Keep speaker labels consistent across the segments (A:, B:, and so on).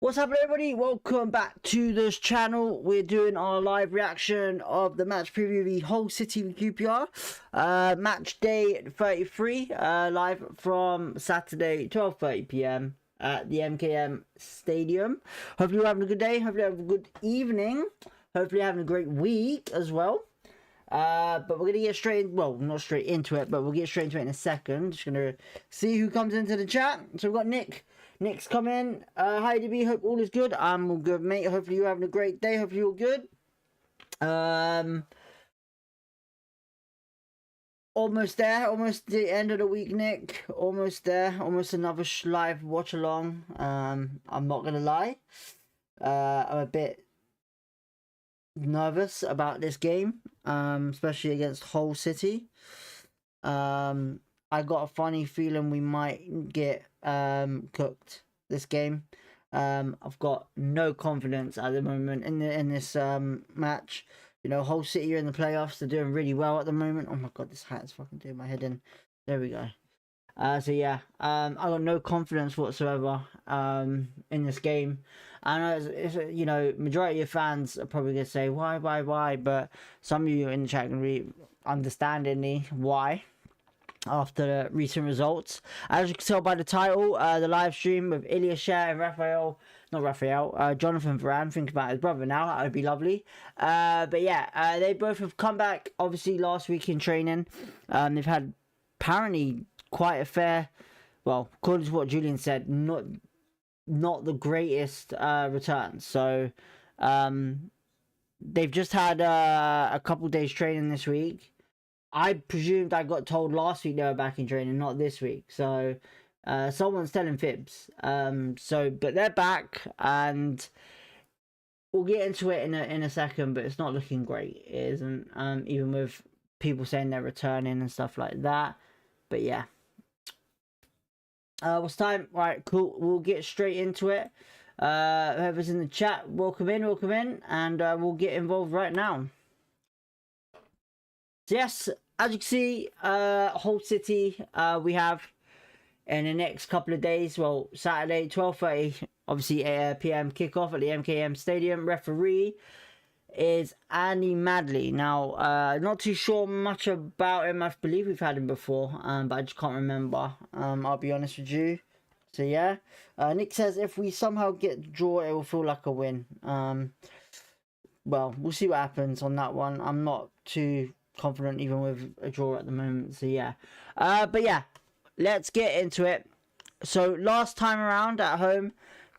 A: What's happening, everybody? Welcome back to this channel. We're doing our live reaction of the match preview of the Hull City with QPR. Match day 33, live from Saturday 12:30 p.m. at the MKM Stadium. Hopefully you're having a good day. Hopefully you're having a good evening. Hopefully you're having a great week as well. But we're going to get straight in, well, not straight into it, but we'll get straight into it in a second. Just going to see who comes into the chat. So we've got Nick. Nick's come in. Hi, DB. Hope all is good. I'm all good, mate. Hopefully you're having a great day. Hopefully you're good. Almost there. Almost the end of the week, Nick. Almost there. Almost another live watch along. I'm not going to lie. I'm a bit nervous about this game, especially against Hull City. I got a funny feeling we might get cooked this game. I've got no confidence at the moment in this match. You know, Hull City are in the playoffs. They're doing really well at the moment. Oh my god, this hat is fucking doing my head in. There we go. So yeah, I got no confidence whatsoever in this game. I know it's you know, majority of fans are probably gonna say why, but some of you in the chat can be understandingly why after the recent results. As you can tell by the title, the live stream with Ilias and Jonathan Varane. Think about his brother now. That would be lovely. But yeah, they both have come back obviously last week in training. They've had apparently quite a fair, well, according to what Julian said, not the greatest returns. So they've just had a couple days training this week. I presumed I got told last week they were back in training, not this week. So someone's telling fibs. But they're back, and we'll get into it in a second. But it's not looking great. It isn't. Even with people saying they're returning and stuff like that. But yeah. What's time? Right, cool. We'll get straight into it. Whoever's in the chat, welcome in, and we'll get involved right now. So yes, as you can see, Hull City, we have in the next couple of days. Well, Saturday, 12:30, obviously p.m. kickoff at the MKM Stadium. Referee is Andy Madley. Now, not too sure much about him. I believe we've had him before, but I just can't remember. I'll be honest with you. So yeah, Nick says if we somehow get the draw, it will feel like a win. Well, we'll see what happens on that one. I'm not too confident even with a draw at the moment. So yeah, but yeah, let's get into it. So last time around at home,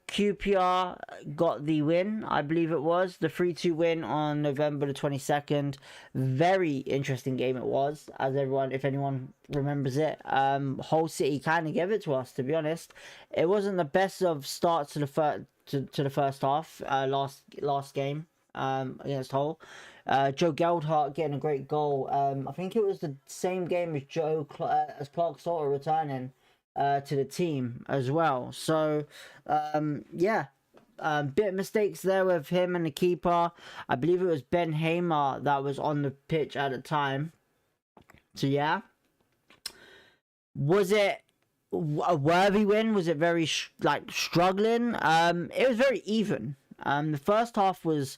A: QPR got the win. I believe it was the 3-2 win on November the 22nd. Very interesting game it was, as if anyone remembers it. Hull City kind of gave it to us, to be honest. It wasn't the best of starts to the first half. Last game against Hull. Joe Geldhart getting a great goal. I think it was the same game as Clark Salter returning to the team as well. So yeah, bit of mistakes there with him and the keeper. I believe it was Ben Hamer that was on the pitch at the time. So yeah, was it a worthy win? Was it very struggling? It was very even. The first half was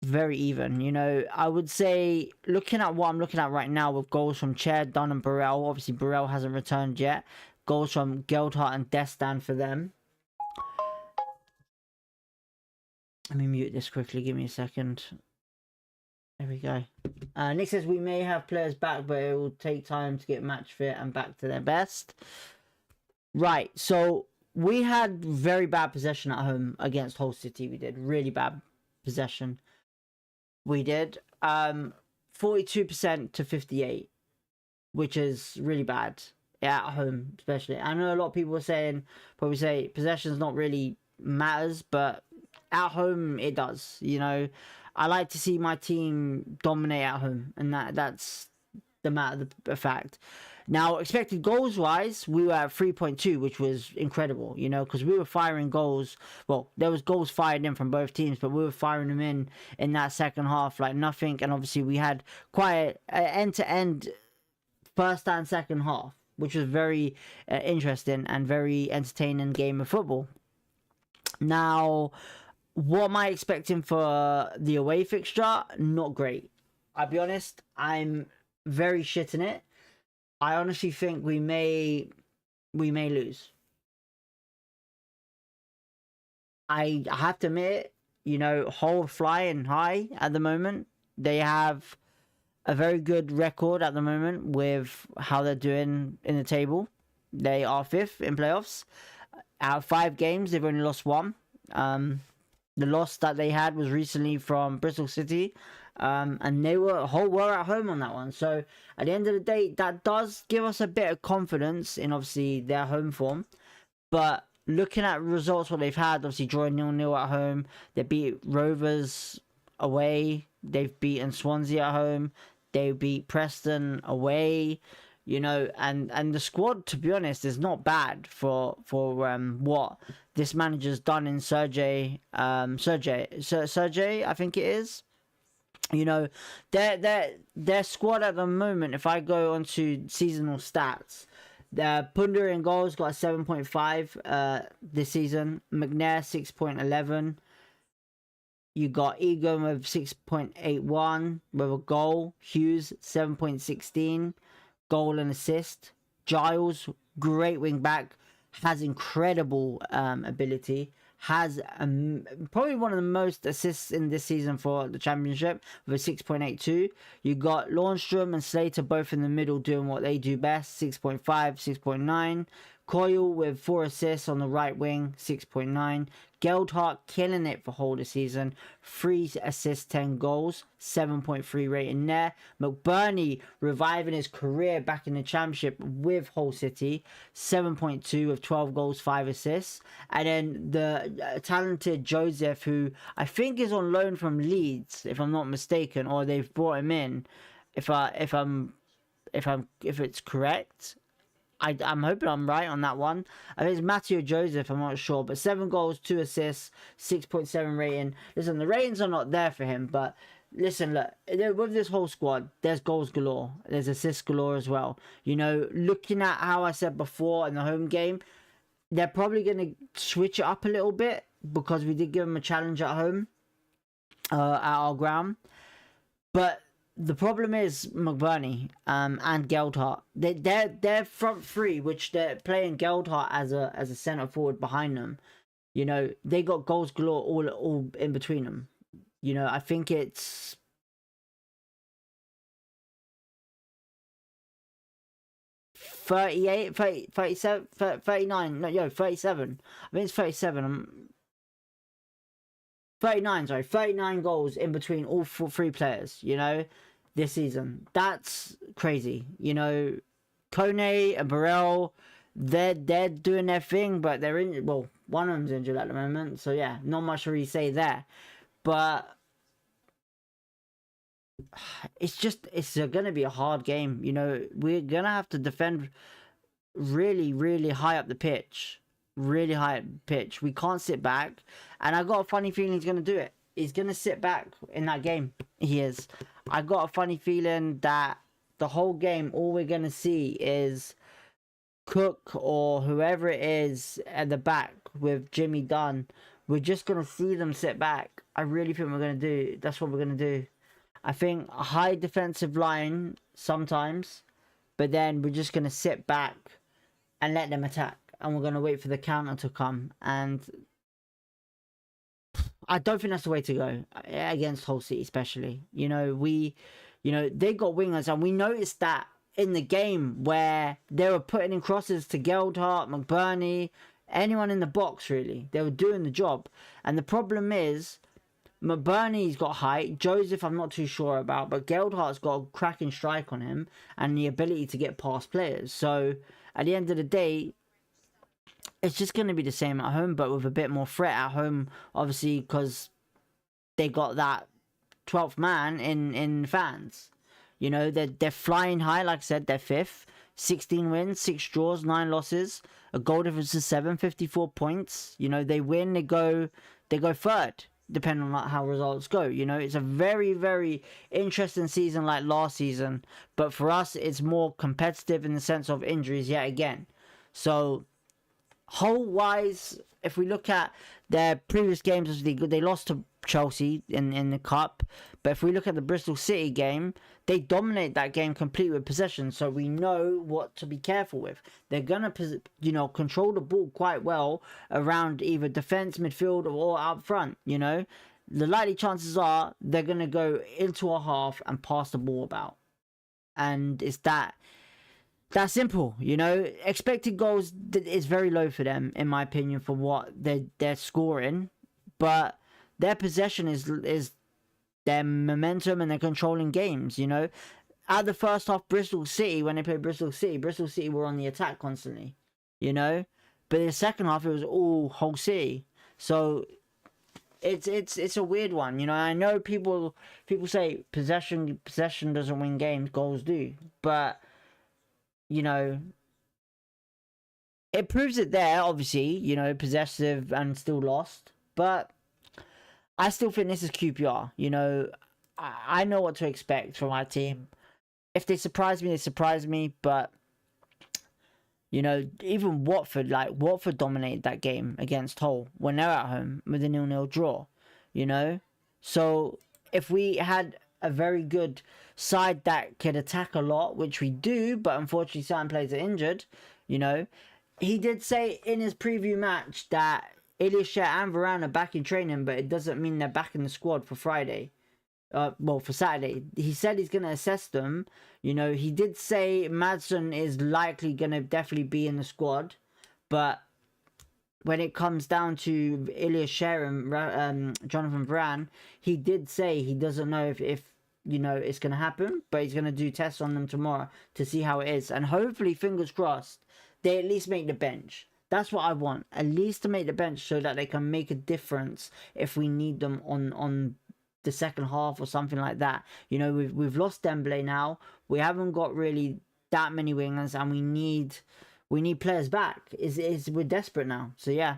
A: very even. You know, I would say, looking at what I'm looking at right now with goals from Chair, Dunn and Burrell. Obviously Burrell hasn't returned yet. Goals from Geldhart and Destan for them. Let me mute this quickly, give me a second. There we go. Nick says we may have players back, but it will take time to get match fit and back to their best. Right, so we had very bad possession at home against Hull City. We did really bad possession. We did 42% to 58%, which is really bad at home, especially. I know a lot of people are probably say possession's not really matters, but at home it does. You know, I like to see my team dominate at home, and that's the fact. Now, expected goals wise, we were at 3.2, which was incredible, you know, because we were firing goals. Well, there was goals fired in from both teams, but we were firing them in that second half like nothing. And obviously we had quite an end-to-end first and second half, which was very interesting and very entertaining game of football. Now, what am I expecting for the away fixture? Not great. I'll be honest, I'm very shit in it. I honestly think we may lose. I have to admit, Hull flying high at the moment. They have a very good record at the moment with how they're doing in the table. They are 5th in playoffs. Out of 5 games, they've only lost 1. The loss that they had was recently from Bristol City. And Hull were at home on that one. So at the end of the day, that does give us a bit of confidence in obviously their home form. But looking at results, what they've had, obviously drawing 0-0 at home. They beat Rovers away. They've beaten Swansea at home. They beat Preston away. And the squad, to be honest, is not bad for what this manager's done in Sergey, I think it is. Their squad at the moment, if I go onto seasonal stats, Punder in goals got a 7.5 this season. McNair 6.11. You got Egan with 6.81 with a goal. Hughes 7.16. Goal and assist. Giles, great wing back, has incredible ability. Has probably one of the most assists in this season for the championship with a 6.82. You got Lundstrom and Slater both in the middle doing what they do best, 6.5, 6.9. Coyle with 4 assists on the right wing, 6.9. Geldhart killing it for whole this season, 3 assists, 10 goals, 7.3 rating there. McBurney reviving his career back in the championship with Hull City, 7.2 with 12 goals, 5 assists. And then the talented Joseph, who I think is on loan from Leeds, if I'm not mistaken, or they've brought him in. If it's correct. I'm hoping I'm right on that one. I think it's Matteo Joseph, I'm not sure. But 7 goals, 2 assists, 6.7 rating. Listen, the ratings are not there for him. But listen, look, with this whole squad, there's goals galore. There's assists galore as well. Looking at how I said before in the home game, they're probably going to switch it up a little bit. Because we did give them a challenge at home. At our ground. But the problem is McBurney and Geldhart. They're front 3, which they're playing Geldhart as a centre forward behind them. They got goals galore all in between them. I think it's 38, 30, 37, 39. No, 37. I think it's 37. 39, sorry. 39 goals in between all 3 players, this season. That's crazy. Kone and Burrell, they're doing their thing, but they're in. Well, one of them's injured at the moment, so yeah, not much to really say there. But it's gonna be a hard game. We're gonna have to defend really, really high up the pitch. Really high up the pitch. We can't sit back, and I got a funny feeling he's gonna do it. He's gonna sit back in that game. He is. I got a funny feeling that the whole game, all we're going to see is Cook or whoever it is at the back with Jimmy Dunn. We're just going to see them sit back. I really think that's what we're going to do. I think a high defensive line sometimes, but then we're just going to sit back and let them attack. And we're going to wait for the counter to come. And I don't think that's the way to go against Hull City, especially. They got wingers, and we noticed that in the game where they were putting in crosses to Geldhart, McBurney, anyone in the box, really. They were doing the job. And the problem is, McBurney's got height. Joseph, I'm not too sure about, but Geldhart's got a cracking strike on him and the ability to get past players. So, at the end of the day, it's just going to be the same at home, but with a bit more threat at home, obviously, because they got that 12th man in fans. They're flying high, like I said, they're 5th. 16 wins, 6 draws, 9 losses. A goal difference of 7, 54 points. They win, they go 3rd, depending on how results go. It's a very, very interesting season like last season. But for us, it's more competitive in the sense of injuries yet again. So Hull wise, if we look at their previous games, they lost to Chelsea in the cup. But if we look at the Bristol City game, they dominate that game completely with possession. So we know what to be careful with. They're gonna, control the ball quite well around either defense, midfield, or up front. The likely chances are they're gonna go into a half and pass the ball about, and it's that simple. Expected goals is very low for them, in my opinion, for what they're scoring, but their possession is their momentum, and they're controlling games. At the first half, Bristol City, when they played Bristol City were on the attack constantly. But in the second half, it was all Hull City. So it's a weird one. I know people say possession doesn't win games, goals do, but it proves it there, obviously, possessive and still lost. But I still think this is QPR. I know what to expect from my team. If they surprise me, they surprise me. But, even Watford dominated that game against Hull when they're at home with a 0-0 draw, So, if we had a very good side that could attack a lot, which we do, but unfortunately certain players are injured, he did say in his preview match that Ilias and Varane are back in training, but it doesn't mean they're back in the squad for Friday. For Saturday. He said he's going to assess them. He did say Madsen is likely going to definitely be in the squad, but when it comes down to Ilias and Jonathan Varane, he did say he doesn't know if it's going to happen, but he's going to do tests on them tomorrow to see how it is. And hopefully, fingers crossed, they at least make the bench. That's what I want, at least to make the bench so that they can make a difference if we need them on the second half or something like that. We've lost Dembele now. We haven't got really that many wingers, and we need players back. We're desperate now. So yeah.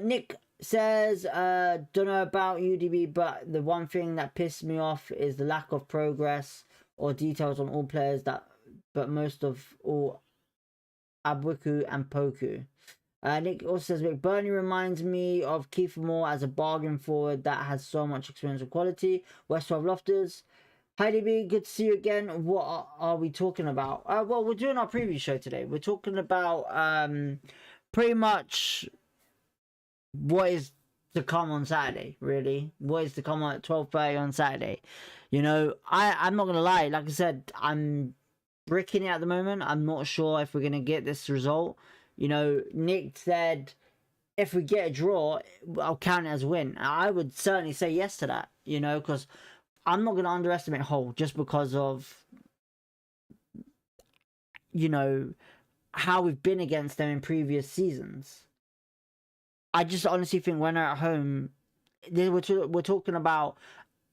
A: Nick says, don't know about UDB, but the one thing that pissed me off is the lack of progress or details on all players but most of all Abwiku and Poku. Nick also says, McBurney reminds me of Kiefer Moore as a bargain forward that has so much experience and quality. Westwell Loftus. Hi DB, good to see you again. What are we talking about? Well, we're doing our preview show today. We're talking about pretty much what is to come on Saturday, really. What is to come on at 12:30 on Saturday. I'm not going to lie. Like I said, I'm bricking it at the moment. I'm not sure if we're going to get this result. Nick said, if we get a draw, I'll count it as a win. I would certainly say yes to that, because I'm not going to underestimate Hull just because of, how we've been against them in previous seasons. I just honestly think when they're at home, we're talking about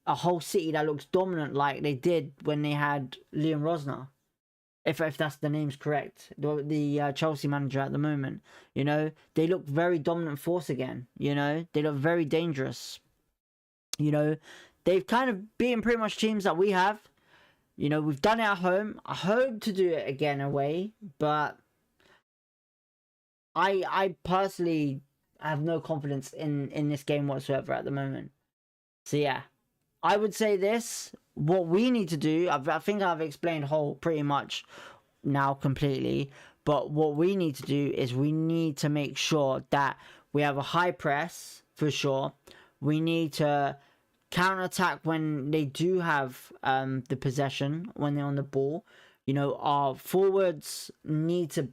A: a Hull City that looks dominant like they did when they had Liam Rosner. If that's the name's correct, the Chelsea manager at the moment, they look very dominant force again. They look very dangerous. They've kind of beaten pretty much teams that we have. We've done it at home. I hope to do it again away, but I personally have no confidence in this game whatsoever at the moment. So yeah, I would say this. What we need to do, I think I've explained Hull pretty much now completely, but what we need to do is we need to make sure that we have a high press for sure. We need to counter-attack when they do have the possession, when they're on the ball. Our forwards need to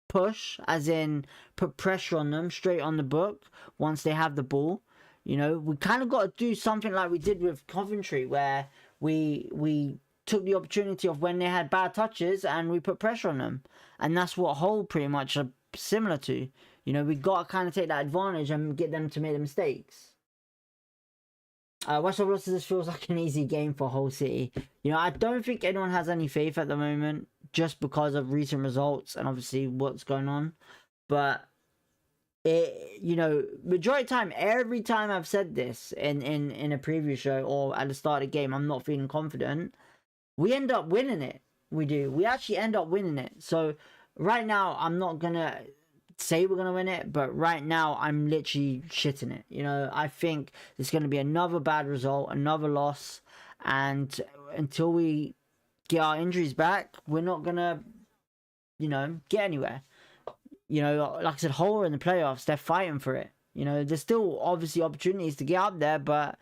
A: push, as in put pressure on them straight on the book once they have the ball. We kind of got to do something like we did with Coventry, where we took the opportunity of when they had bad touches and we put pressure on them. And that's what Hull pretty much are similar to. We got to kind of take that advantage and get them to make the mistakes. West Ham Losses, this feels like an easy game for Hull City. I don't think anyone has any faith at the moment just because of recent results and obviously what's going on. But majority of the time, every time I've said this in a preview show or at the start of the game, I'm not feeling confident, we end up winning it. We actually end up winning it. So right now, I'm not gonna say we're going to win it, but right now I'm literally shitting it. You know, I think there's going to be another bad result, another loss, and until we get our injuries back, we're not going to, you know, get anywhere. You know, like I said, Hull are in the playoffs, they're fighting for it. You know, there's still obviously opportunities to get up there, but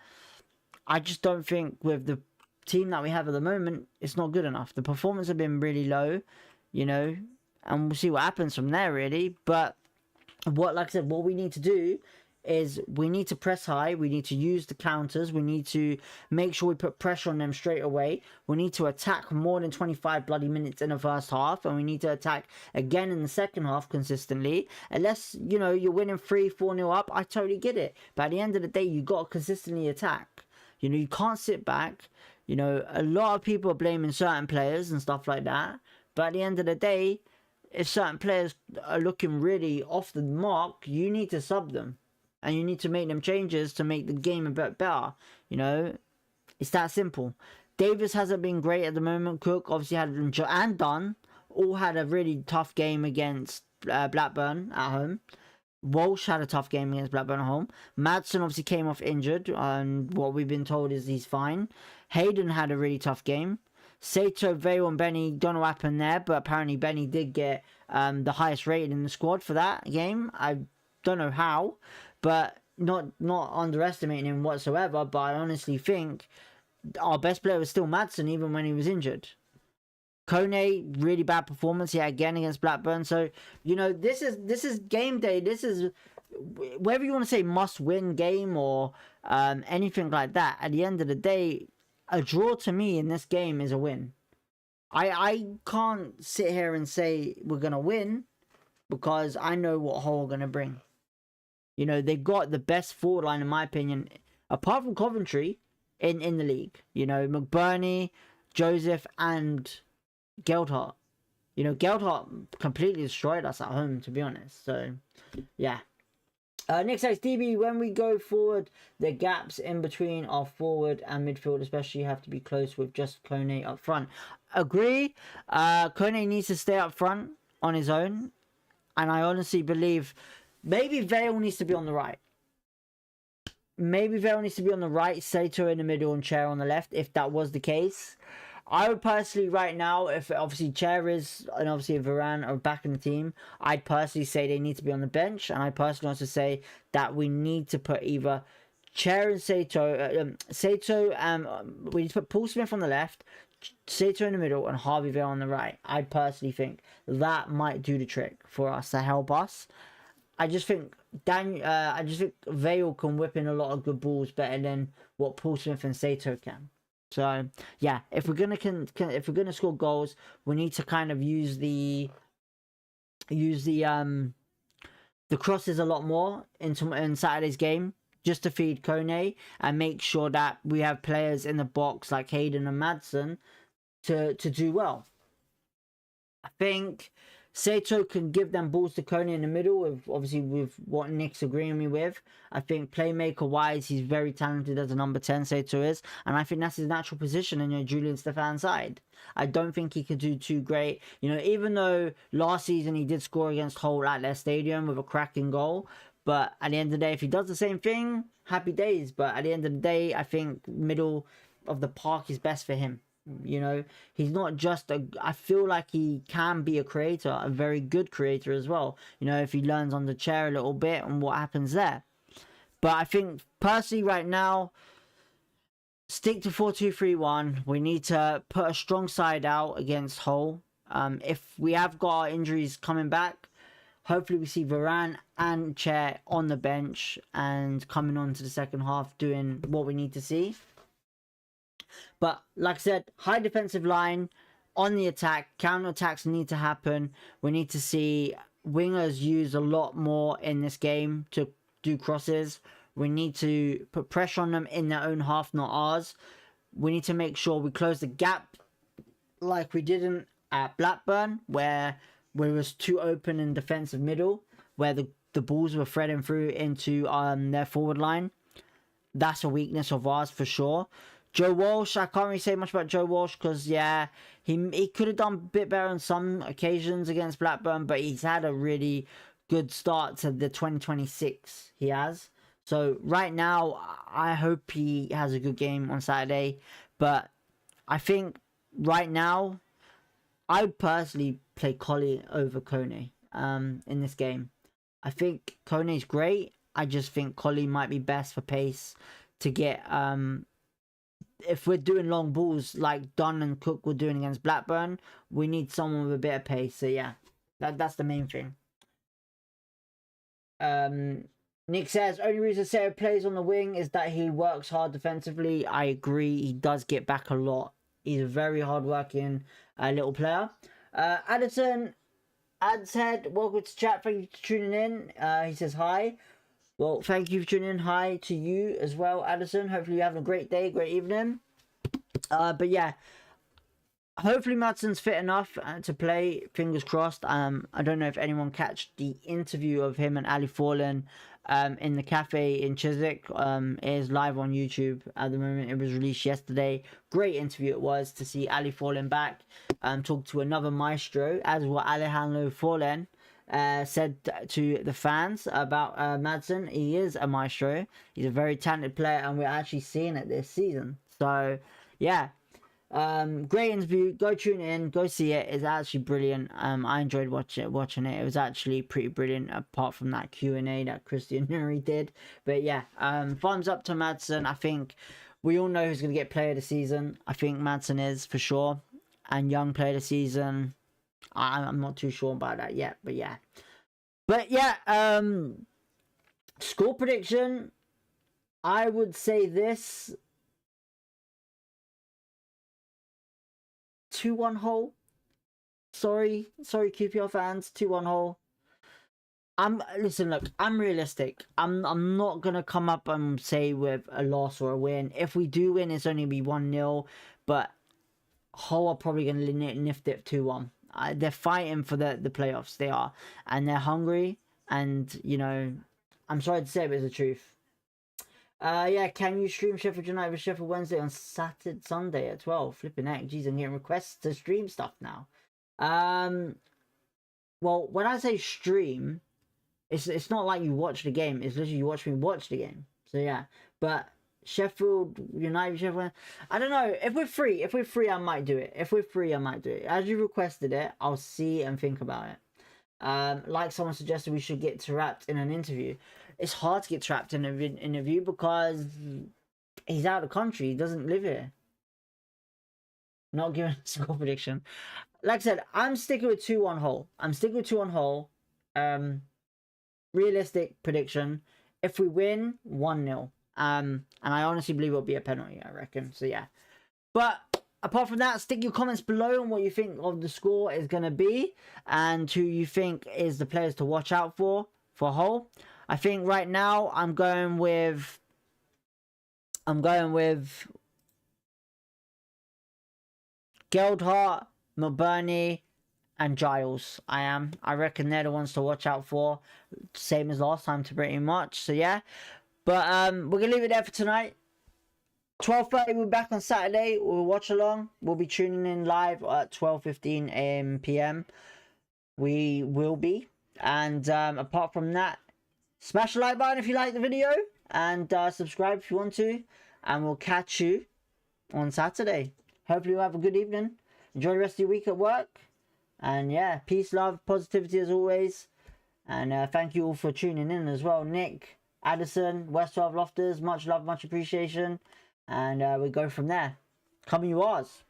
A: I just don't think with the team that we have at the moment, it's not good enough. The performance have been really low, you know, and we'll see what happens from there, really. But like I said, what we need to do is we need to press high. We need to use the counters. We need to make sure we put pressure on them straight away. We need to attack more than 25 bloody minutes in the first half, and we need to attack again in the second half consistently. Unless, you know, you're winning 3-4-0 up, I totally get it. But at the end of the day, you got to consistently attack. You know, you can't sit back. You know, a lot of people are blaming certain players and stuff like that. But at the end of the day, if certain players are looking really off the mark, you need to sub them. And you need to make them changes to make the game a bit better. You know, it's that simple. Davis hasn't been great at the moment. Cook obviously had, and Dunn all had a really tough game against Blackburn at home. Walsh had a tough game against Blackburn at home. Madsen obviously came off injured, and what we've been told is he's fine. Hayden had a really tough game. Sato, Vale and Benny, don't know what happened there, but apparently Benny did get the highest rating in the squad for that game. I don't know how, but not underestimating him whatsoever, but I honestly think our best player was still Madsen even when he was injured. Kone, really bad performance yet again against Blackburn. So, you know, this is game day. This is, whether you want to say must-win game or anything like that, at the end of the day, a draw to me in this game is a win. I can't sit here and say we're going to win because I know what Hull are going to bring. You know, they've got the best forward line, in my opinion, apart from Coventry, in the league. You know, McBurney, Joseph, and Geldhart. You know, Geldhart completely destroyed us at home, to be honest. So, yeah. Next ITZYEBOIDB, when we go forward, the gaps in between our forward and midfield especially have to be close with just Kone up front. Agree. Kone needs to stay up front on his own. And I honestly believe maybe Vale needs to be on the right. Maybe Vale needs to be on the right, Sato in the middle and Chair on the left, if that was the case. I would personally, right now, if obviously Chair is and obviously Varane are back in the team, I'd personally say they need to be on the bench. And I personally also say that we need to put either Chair and Sato, we need to put Paul Smith on the left, Sato in the middle, and Harvey Vale on the right. I personally think that might do the trick for us to help us. I just think Vale can whip in a lot of good balls better than what Paul Smith and Sato can. So yeah, if we're gonna score goals, we need to kind of use the crosses a lot more in Saturday's game, just to feed Kone and make sure that we have players in the box like Hayden and Madsen to do well. I think Sato can give them balls to Kone in the middle, with what Nick's agreeing me with. I think playmaker-wise, he's very talented as a number 10, Sato is. And I think that's his natural position in your Julian Stefan side. I don't think he could do too great. You know, even though last season he did score against Hull at their stadium with a cracking goal. But at the end of the day, if he does the same thing, happy days. But at the end of the day, I think middle of the park is best for him. You know, he's not just I feel like he can be a creator, a very good creator as well. You know, if he learns on the Chair a little bit and what happens there. But I think personally right now, stick to 4-2-3-1. We need to put a strong side out against Hull. If we have got our injuries coming back, hopefully we see Varane and Chair on the bench and coming on to the second half doing what we need to see. But like I said, high defensive line on the attack. Counter-attacks need to happen. We need to see wingers use a lot more in this game to do crosses. We need to put pressure on them in their own half, not ours. We need to make sure we close the gap like we didn't at Blackburn, where we was too open in defensive middle, where the balls were threading through into their forward line. That's a weakness of ours for sure. Joe Walsh, I can't really say much about Joe Walsh because, yeah, he could have done a bit better on some occasions against Blackburn, but he's had a really good start to the 2026 he has. So right now, I hope he has a good game on Saturday. But I think right now, I personally play Collie over Kone in this game. I think Kone's great. I just think Collie might be best for pace to get if we're doing long balls like Dunn and Cook were doing against Blackburn, we need someone with a bit of pace. So yeah, that's the main thing. Nick says only reason Sarah plays on the wing is that he works hard defensively. I agree. He does get back a lot. He's a very hard-working little player. Addison Adshead, welcome to chat. Thank you for tuning in. He says hi. Well, thank you for tuning in. Hi to you as well, Addison. Hopefully you're having a great day, great evening. But yeah, hopefully Madsen's fit enough to play. Fingers crossed. I don't know if anyone catched the interview of him and Ali Forlan in the cafe in Chiswick. It is live on YouTube at the moment. It was released yesterday. Great interview it was to see Ali Forlan back. Talk to another maestro, as what Alejandro Forlan said to the fans about Madsen. He is a maestro. He's a very talented player, and we're actually seeing it this season. So yeah, great interview. Go tune in, go see it. It's actually brilliant. I enjoyed watching it. It was actually pretty brilliant, apart from that Q&A that Christian Nuri did. But yeah, thumbs up to Madsen. I think we all know who's going to get player of the season. I think Madsen is for sure, and young player of the season, I'm not too sure about that yet, but yeah. Score prediction, I would say this 2-1 Hull. Sorry QPR fans, 2-1 Hull. Listen, look, I'm realistic. I'm not gonna come up and say with a loss or a win. If we do win, it's only gonna be 1-0, but Hull are probably gonna nift it 2-1. They're fighting for the playoffs. They are, and they're hungry. And you know, I'm sorry to say, but it's the truth. Yeah, can you stream Sheffield United with Sheffield Wednesday on Sunday at 12? Flipping heck, jeez, I'm getting requests to stream stuff now. Well, when I say stream, it's not like you watch the game. It's literally you watch me watch the game. So yeah, but Sheffield United, Sheffield. I don't know if we're free. If we're free, I might do it. If we're free, I might do it. As you requested it, I'll see and think about it. Like someone suggested, we should get trapped in an interview. It's hard to get trapped in an interview because he's out of the country. He doesn't live here. Not giving a score prediction. Like I said, I'm sticking with 2-1 Hull. I'm sticking with 2-1 Hull. Realistic prediction. If we win, 1-0. And I honestly believe it'll be a penalty, I reckon. So yeah. But apart from that, stick your comments below on what you think of the score is going to be, and who you think is the players to watch out for Hull. I think right now I'm going with Geldhart, McBurney, and Giles. I reckon they're the ones to watch out for. Same as last time, to pretty much. So yeah. But we're gonna leave it there for tonight. 12:30, we'll be back on Saturday. We'll watch along. We'll be tuning in live at 12:15 AM PM. We will be. And apart from that, smash the like button if you like the video, and subscribe if you want to. And we'll catch you on Saturday. Hopefully you'll have a good evening. Enjoy the rest of your week at work. And yeah, peace, love, positivity as always. And thank you all for tuning in as well. Nick, Addison, West 12 Lofters, much love, much appreciation. And we go from there. Come you ours.